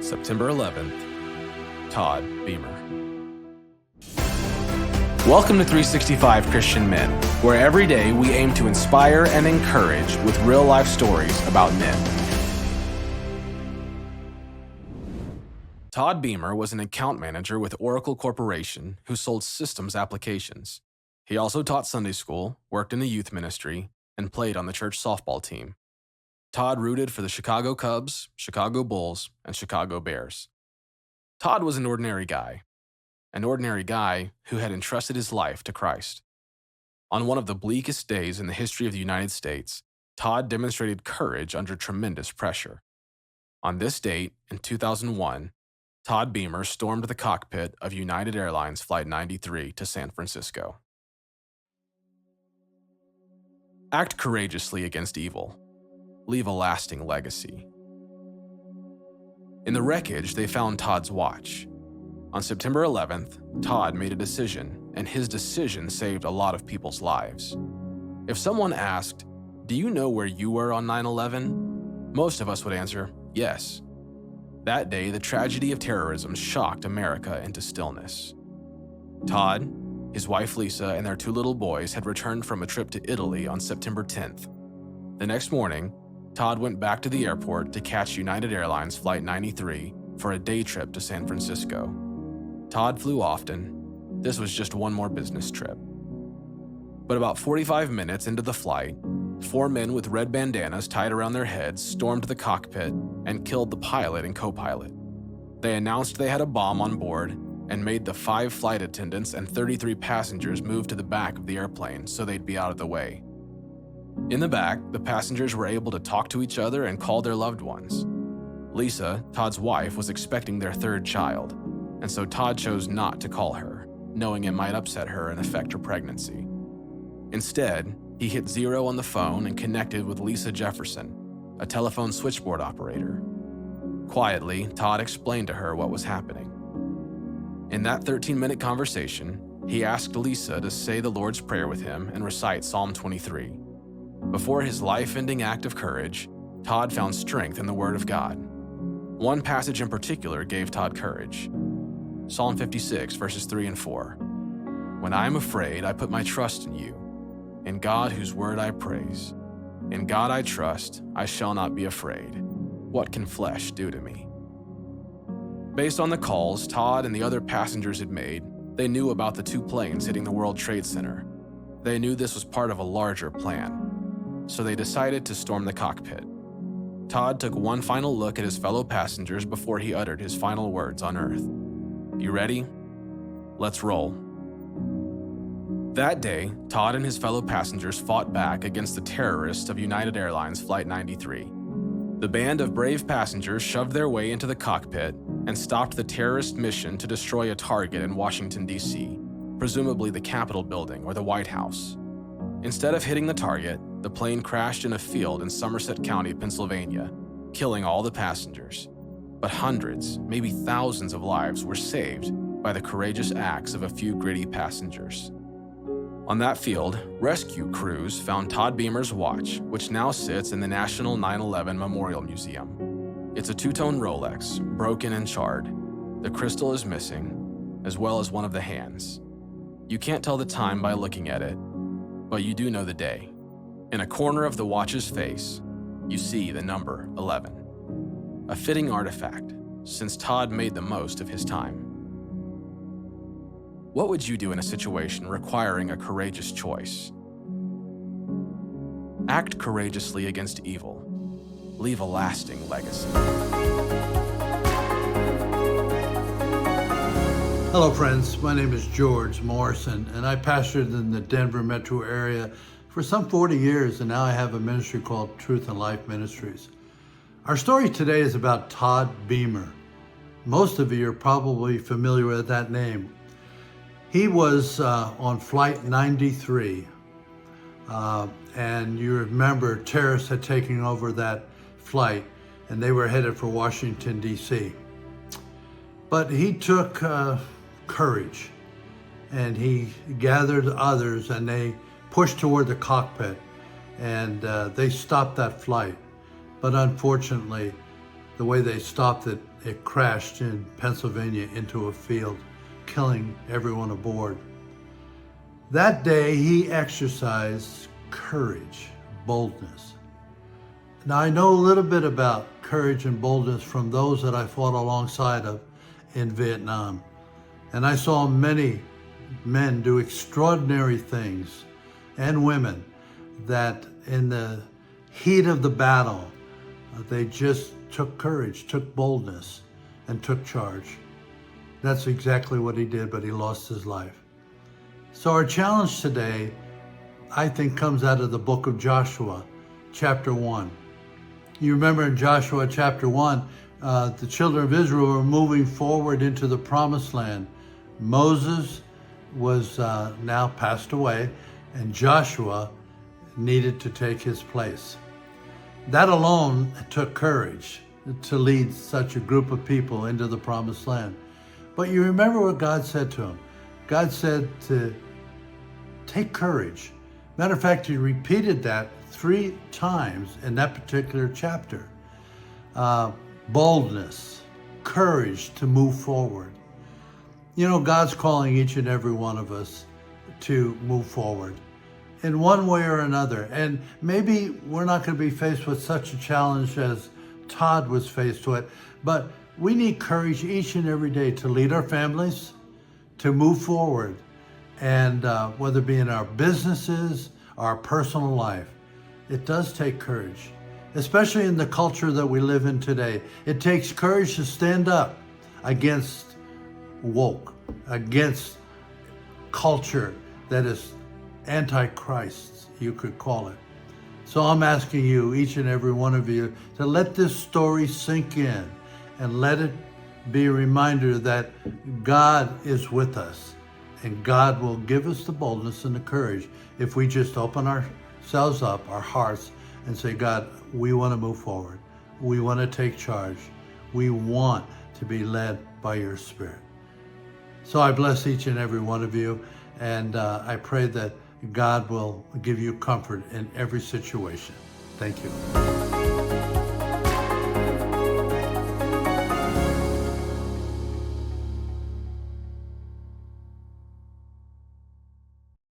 September 11th, Todd Beamer. Welcome to 365 Christian Men, where every day we aim to inspire and encourage with real-life stories about men. Todd Beamer was an account manager with Oracle Corporation who sold systems applications. He also taught Sunday school, worked in the youth ministry, and played on the church softball team. Todd rooted for the Chicago Cubs, Chicago Bulls, and Chicago Bears. Todd was an ordinary guy who had entrusted his life to Christ. On one of the bleakest days in the history of the United States, Todd demonstrated courage under tremendous pressure. On this date, in 2001, Todd Beamer stormed the cockpit of United Airlines Flight 93 to San Francisco. Act courageously against evil. Leave a lasting legacy. In the wreckage, they found Todd's watch. On September 11th, Todd made a decision, and his decision saved a lot of people's lives. If someone asked, "Do you know where you were on 9/11?" most of us would answer, yes. That day, the tragedy of terrorism shocked America into stillness. Todd, his wife Lisa, and their 2 little boys had returned from a trip to Italy on September 10th. The next morning, Todd went back to the airport to catch United Airlines Flight 93 for a day trip to San Francisco. Todd flew often. This was just one more business trip. But about 45 minutes into the flight, 4 men with red bandanas tied around their heads stormed the cockpit and killed the pilot and co-pilot. They announced they had a bomb on board and made the 5 flight attendants and 33 passengers move to the back of the airplane so they'd be out of the way. In the back, the passengers were able to talk to each other and call their loved ones. Lisa, Todd's wife, was expecting their 3rd child, and so Todd chose not to call her, knowing it might upset her and affect her pregnancy. Instead, he hit 0 on the phone and connected with Lisa Jefferson, a telephone switchboard operator. Quietly, Todd explained to her what was happening. In that 13-minute conversation, he asked Lisa to say the Lord's Prayer with him and recite Psalm 23. Before his life-ending act of courage, Todd found strength in the Word of God. One passage in particular gave Todd courage. Psalm 56, verses 3 and 4. "When I am afraid, I put my trust in you. In God whose word I praise. In God I trust, I shall not be afraid. What can flesh do to me?" Based on the calls Todd and the other passengers had made, they knew about the 2 planes hitting the World Trade Center. They knew this was part of a larger plan. So they decided to storm the cockpit. Todd took one final look at his fellow passengers before he uttered his final words on Earth. "You ready? Let's roll." That day, Todd and his fellow passengers fought back against the terrorists of United Airlines Flight 93. The band of brave passengers shoved their way into the cockpit and stopped the terrorist mission to destroy a target in Washington, D.C., presumably the Capitol building or the White House. Instead of hitting the target, the plane crashed in a field in Somerset County, Pennsylvania, killing all the passengers. But hundreds, maybe thousands of lives were saved by the courageous acts of a few gritty passengers. On that field, rescue crews found Todd Beamer's watch, which now sits in the National 9/11 Memorial Museum. It's a 2-tone Rolex, broken and charred. The crystal is missing, as well as one of the hands. You can't tell the time by looking at it, but you do know the day. In a corner of the watch's face, you see the number 11. A fitting artifact, since Todd made the most of his time. What would you do in a situation requiring a courageous choice? Act courageously against evil. Leave a lasting legacy. Hello friends, my name is George Morrison and I pastored in the Denver metro area for some 40 years, and now I have a ministry called Truth and Life Ministries. Our story today is about Todd Beamer. Most of you are probably familiar with that name. He was on Flight 93, and you remember terrorists had taken over that flight and they were headed for Washington, D.C. But he took courage and he gathered others and they pushed toward the cockpit and they stopped that flight. But unfortunately, the way they stopped it, it crashed in Pennsylvania into a field, killing everyone aboard. That day, he exercised courage, boldness. Now, I know a little bit about courage and boldness from those that I fought alongside of in Vietnam. And I saw many men do extraordinary things, and women, that in the heat of the battle, they just took courage, took boldness, and took charge. That's exactly what he did, but he lost his life. So our challenge today, I think, comes out of the book of Joshua, chapter 1. You remember in Joshua chapter 1, the children of Israel were moving forward into the promised land. Moses was now passed away, and Joshua needed to take his place. That alone took courage to lead such a group of people into the promised land. But you remember what God said to him. God said to take courage. Matter of fact, he repeated that 3 times in that particular chapter. Boldness, courage to move forward. You know, God's calling each and every one of us to move forward in one way or another. And maybe we're not going to be faced with such a challenge as Todd was faced with, but we need courage each and every day to lead our families, to move forward, and whether it be in our businesses, our personal life. It does take courage, especially in the culture that we live in today. It takes courage to stand up against woke, against culture that is antichrist, you could call it. So I'm asking you, each and every one of you, to let this story sink in and let it be a reminder that God is with us, and God will give us the boldness and the courage if we just open ourselves up, our hearts, and say, God, we want to move forward. We want to take charge. We want to be led by your Spirit. So I bless each and every one of you, and I pray that God will give you comfort in every situation. Thank you.